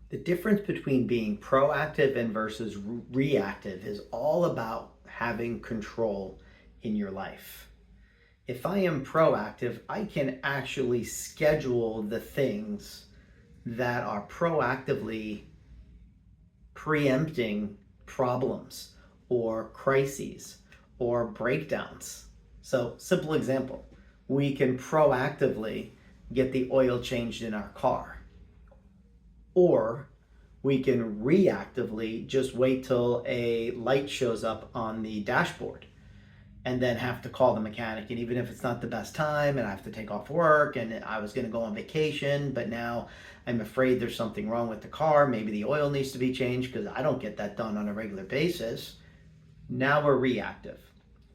The difference between being proactive and versus reactive is all about having control in your life. If I am proactive, I can actually schedule the things that are proactively preempting problems or crises or breakdowns. So, simple example, we can proactively get the oil changed in our car, or we can reactively just wait till a light shows up on the dashboard and then have to call the mechanic. And even if it's not the best time and I have to take off work and I was going to go on vacation, but now I'm afraid there's something wrong with the car, maybe the oil needs to be changed because I don't get that done on a regular basis. Now we're reactive.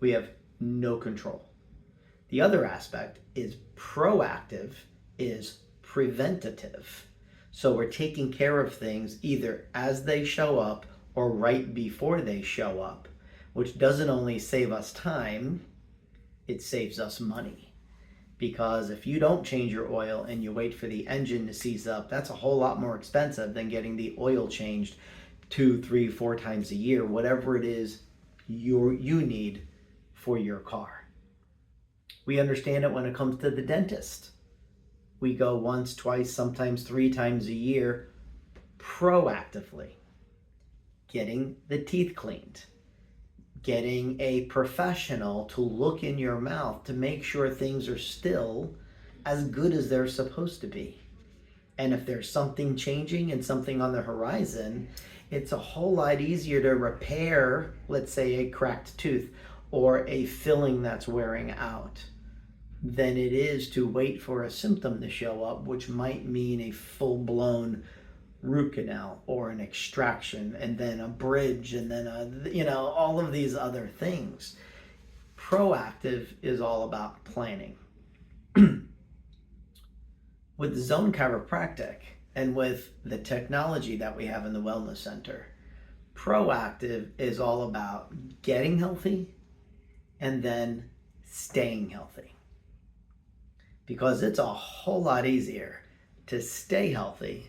We have no control. The other aspect is proactive, is preventative. So we're taking care of things either as they show up or right before they show up, which doesn't only save us time, it saves us money. Because if you don't change your oil and you wait for the engine to seize up, that's a whole lot more expensive than getting the oil changed 2, 3, 4 times a year, whatever it is you need for your car. We understand it when it comes to the dentist. We go once, twice, sometimes 3 times a year proactively, getting the teeth cleaned, getting a professional to look in your mouth to make sure things are still as good as they're supposed to be. And if there's something changing and something on the horizon, it's a whole lot easier to repair, let's say, a cracked tooth or a filling that's wearing out than it is to wait for a symptom to show up, which might mean a full-blown root canal or an extraction and then a bridge and then all of these other things. Proactive is all about planning. With Zone Chiropractic and with the technology that we have in the Wellness Center, proactive is all about getting healthy and then staying healthy. Because it's a whole lot easier to stay healthy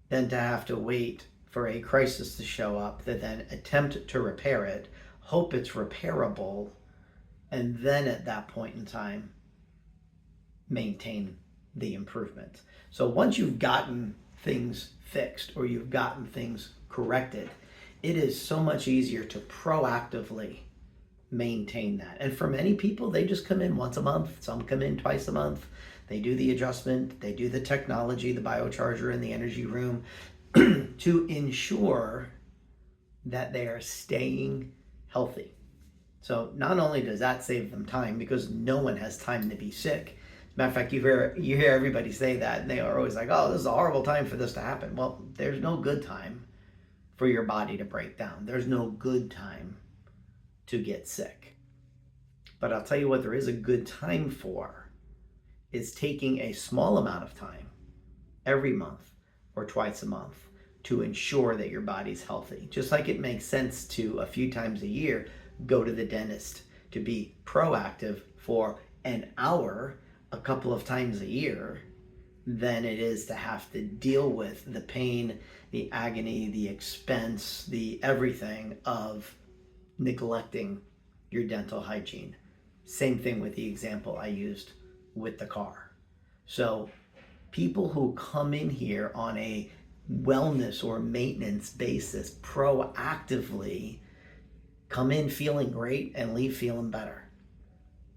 than to have to wait for a crisis to show up, to then attempt to repair it, hope it's repairable, and then at that point in time, maintain the improvement. So once you've gotten things fixed or you've gotten things corrected, it is so much easier to proactively maintain that. And for many people, they just come in once a month. Some come in twice a month. They do the adjustment, they do the technology, the biocharger in the energy room to ensure that they are staying healthy. So not only does that save them time, because no one has time to be sick. As a matter of fact, you hear everybody say that, and they are always like, oh, this is a horrible time for this to happen. Well, there's no good time for your body to break down. There's no good time to get sick. But I'll tell you what there is a good time for is taking a small amount of time every month or twice a month to ensure that your body's healthy. Just like it makes sense to a few times a year go to the dentist, to be proactive for an hour a couple of times a year, than it is to have to deal with the pain, the agony, the expense, the everything of neglecting your dental hygiene. Same thing with the example I used with the car. So people who come in here on a wellness or maintenance basis proactively come in feeling great and leave feeling better,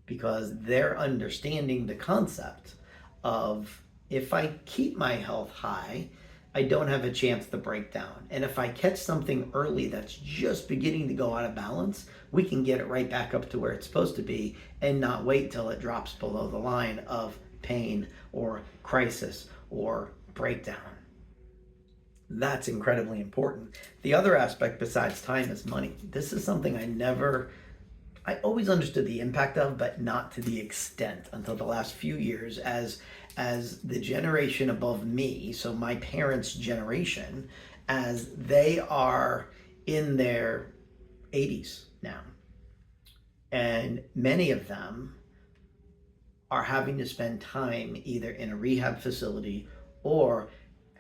because they're understanding the concept of, if I keep my health high, I don't have a chance to break down. And if I catch something early that's just beginning to go out of balance, we can get it right back up to where it's supposed to be and not wait till it drops below the line of pain or crisis or breakdown. That's incredibly important. The other aspect besides time is money. This is something I always understood the impact of, but not to the extent until the last few years as the generation above me, so my parents' generation, as they are in their 80s now. And many of them are having to spend time either in a rehab facility or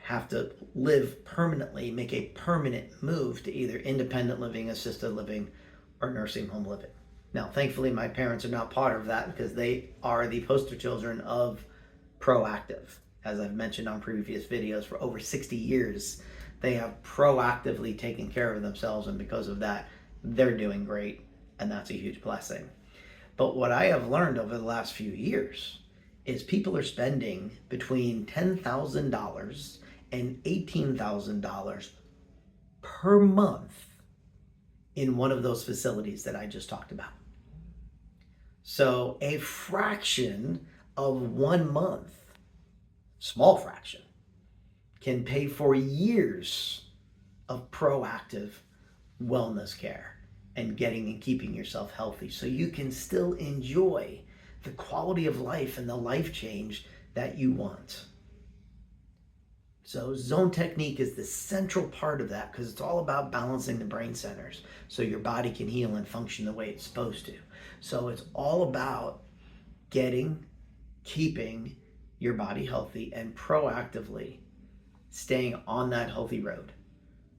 have to live permanently, make a permanent move to either independent living, assisted living, or nursing home living. Now, thankfully, my parents are not part of that because they are the poster children of Proactive. As I've mentioned on previous videos, for over 60 years, they have proactively taken care of themselves, and because of that, they're doing great, and that's a huge blessing. But what I have learned over the last few years is people are spending between $10,000 and $18,000 per month in one of those facilities that I just talked about. So a fraction of 1 month, small fraction, can pay for years of proactive wellness care and getting and keeping yourself healthy so you can still enjoy the quality of life and the life change that you want. So zone technique is the central part of that because it's all about balancing the brain centers so your body can heal and function the way it's supposed to. So it's all about getting, keeping your body healthy and proactively staying on that healthy road.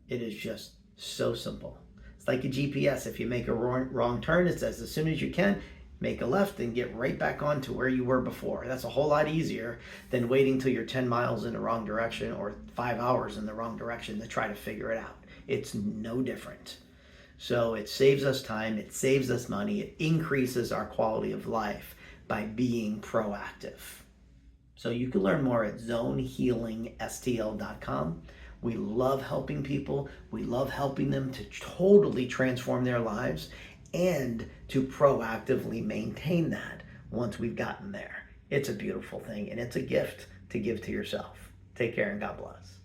It is just so simple. It's like a GPS. If you make a wrong turn, it says as soon as you can, make a left and get right back on to where you were before. That's a whole lot easier than waiting till you're 10 miles in the wrong direction or 5 hours in the wrong direction to try to figure it out. It's no different. So it saves us time, it saves us money, it increases our quality of life by being proactive. So you can learn more at zonehealingstl.com. We love helping people. We love helping them to totally transform their lives and to proactively maintain that once we've gotten there. It's a beautiful thing, and it's a gift to give to yourself. Take care and God bless.